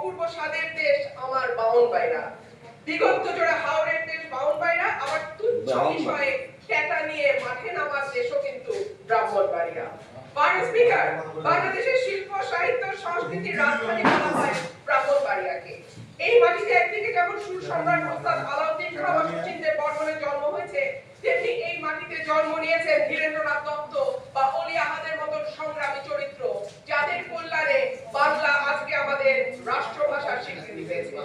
অপূর্ব স্বাদের দেশ আমার বাউনবাইরা, দিগন্ত জোড়া হাওরের দেশ বাউনবাইরা, আবার তুচ্ছ বিষয়ে টেটা নিয়ে মাঠে নামার দেশও কিন্তু ব্রাহ্মণবাড়িয়া। স্পিকার, বাংলাদেশের শিল্প সাহিত্য সংস্কৃতির রাজধানী বলা হয় ব্রাহ্মণবাড়িয়াকে। এই মাটিতে একদিকে যেমন সুর সম্রাট ওস্তাদ আলাউদ্দিন খাঁ বাসুচিন্দের বর্মনে জন্ম হয়েছে, তেমনি এই মাটিতে জন্ম নিয়েছেন ধীরেন্দ্রনাথ দত্ত বা অলি আহাদের মতন সংগ্রামী চরিত্র, যাদের কল্যাণে বাংলা আজকে আমাদের রাষ্ট্রভাষার স্বীকৃতি পেয়েছে।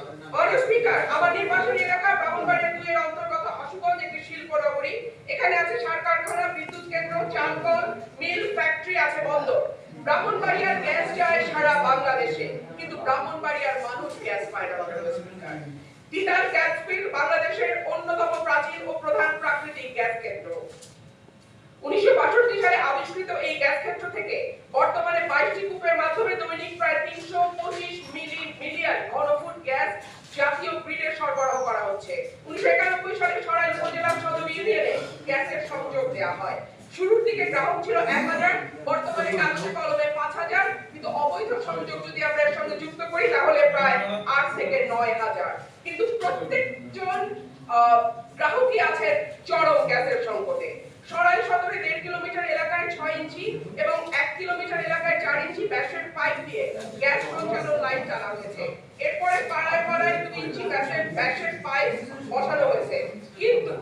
স্পিকার, আমার নির্বাচনী এলাকা ব্রাহ্মণবাড়িয়া 2 এর অন্তর্গত আশুগঞ্জ একটি শিল্প নগরী। এখানে আছে সার কারখানা, বিদ্যুৎ কেন্দ্র, চালকল, মিল, ফ্যাক্টরি, আছে বন্দর। ব্রাহ্মণবাড়িয়ার গ্যাস যায় সারা বাংলাদেশে, কিন্তু ব্রাহ্মণবাড়িয়ার মানুষ গ্যাস পায় না। স্পিকার, তিতাস গ্যাস ফিল্ড বাংলাদেশের অন্যতম প্রাচীন ও প্রধান প্রাকৃতিক গ্যাস কেন্দ্র। 1962 সালে আবিষ্কৃত এই গ্যাস ক্ষেত্র থেকে বর্তমানে 22টি কূপের মাধ্যমে দৈনিক প্রায় 325 মিলিয়ন ঘনফুট গ্যাস জাতীয় গ্রিডে সরবরাহ করা হচ্ছে। 1991 সালে সরাইল উপজেলার সদর ইউনিয়নে গ্যাসের সংযোগ দেওয়া হয়। শুরুর দিকে গ্রাহক ছিল 1000, বর্তমানে কাগজে কলমে 5000, কিন্তু অবৈধ সংযোগ যদি আমরা এর সঙ্গে যুক্ত করি তাহলে প্রায় 8 থেকে 9000। কিন্তু প্রত্যেকজন গ্রাহকই আছে চরম গ্যাসের সংকটে। সরাইল সদরে 1.5 কিলোমিটার এলাকায় 6 ইঞ্চি এবং 1 কিলোমিটার এলাকায় 4 ইঞ্চি ব্যাসের পাইপ দিয়ে গ্যাস সঞ্চালন লাইন চালা হয়েছে। এরপরে পাড়ায় পাড়ায় 2 ইঞ্চি ব্যাসের পাইপ বসানো হয়েছে। কিন্তু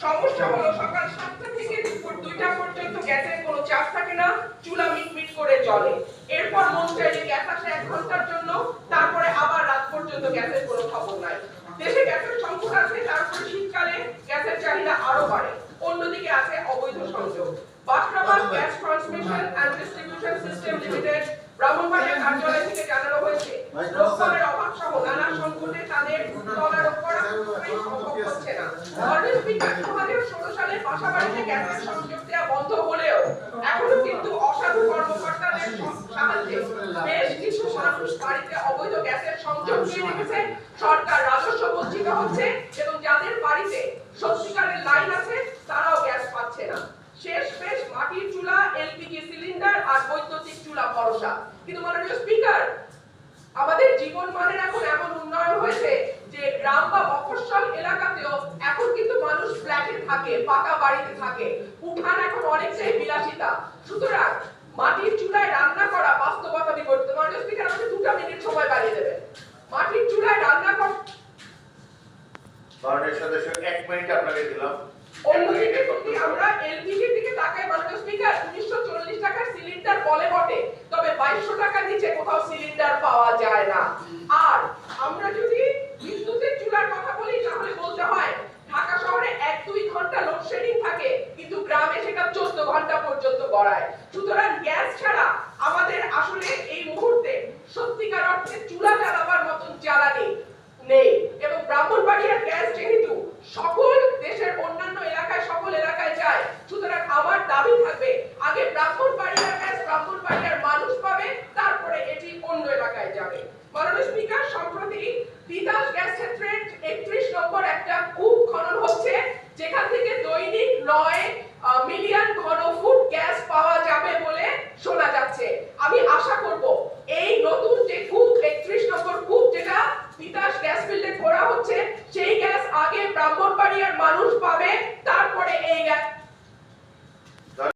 সমস্যা হলো সকাল 7টা থেকে দুপুর 2টা পর্যন্ত গ্যাসের কোনো চাপ থাকে না, চুলা মিটমিট করে জ্বলে। এরপর মন চাইলে গ্যাস আসে 1 ঘন্টার জন্য, তারপরে আবার রাত পর্যন্ত গ্যাসের কোনো খবর নাই। দেশে গ্যাসের সংকট আছে, তারপরে শীতকালে গ্যাসের চাহিদা আরো বাড়ে। অন্যদিকে আছে অবৈধ সংযোগ। Bakhrabad gas transmission and distribution system limited Brahmanbaria কার্যালয় থেকে জানানো হয়েছে, লোকবলের অভাব সহ নানা সংকটে তাদের তদারক করা সম্ভব হচ্ছে না। স্পিকার, 2016 সালে বাসাবাড়িতে গ্যাসের সংযোগ দেওয়া বন্ধ হলেও এখনো কিন্তু অসাধু কর্মকর্তাদের সাহায্যে বেশ কিছু মানুষ বাড়িতে অবৈধ গ্যাসের সংযোগ দিয়ে রেখেছে। সরকার রাজস্ব বঞ্চিত হচ্ছে এবং যাদের বাড়িতে সত্যিকারের লাইন আছে তারাও গ্যাস পাচ্ছে না। শেষ মাটির চুলা, এলপিজি সিলিন্ডার আর বৈদ্যুতিক চুলা ভরসা। কিন্তু মাননীয় স্পিকার, আমাদের জীবন মানের এখন এমন উন্নয়ন হয়েছে যে গ্রাম বা মফস্বল এলাকাতেও এখন কিন্তু মানুষ ফ্ল্যাটে থাকে, পাকা বাড়িতে থাকে, উঠান এখন অনেকটাই বিলাসিতা। সুতরাং মাটির চুলায় রান্না করা বাস্তবতা বিবর্তিত। মাননীয় স্পিকার, আমাকে 2 মিনিট সময় বাড়িয়ে দেবেন। মাটির চুলায় রান্না করা, মাননীয় সদস্য 1 মিনিট আপনাকে দিলাম। অন্যদিকে যদি আমরা এলপিজির দিকে তাকাই মাননীয় স্পিকার, 1940 টাকার সিলিন্ডার বলে বটে, তবে 2200 টাকার নিচে কোথাও সিলিন্ডার পাওয়া যায় না। আর আমরা যদি বিদ্যুতের চুলার কথা বলি তাহলে বলতে হয় ঢাকা শহরে 1-2 ঘন্টা লোডশেডিং থাকে, কিন্তু গ্রামে সেটা 14 ঘন্টা পর্যন্ত গড়ায়। সুতরাং গ্যাস ছাড়া আমাদের আসলে এই মুহূর্তে সত্যিকার অর্থে চুলা জ্বালাবার মতন জ্বালানি নেই। এবং ব্রাহ্মণবাড়িয়ার গ্যাস যেহেতু সকল দেশের অন্যান্য এলাকায় সকল এলাকায় যায়, সুতরাং আমার দাবি থাকবে আগে ব্রাহ্মণবাড়িয়ার গ্যাস ব্রাহ্মণবাড়িয়ার মানুষ পাবে, তারপরে এটি অন্য এলাকায় যাবে। মাননীয় স্পিকার, সম্প্রতি তিতাস গ্যাস ক্ষেত্রের 31 নম্বর একটা কূপ খনন হচ্ছে, যেখান থেকে দৈনিক 9 মিলিয়ন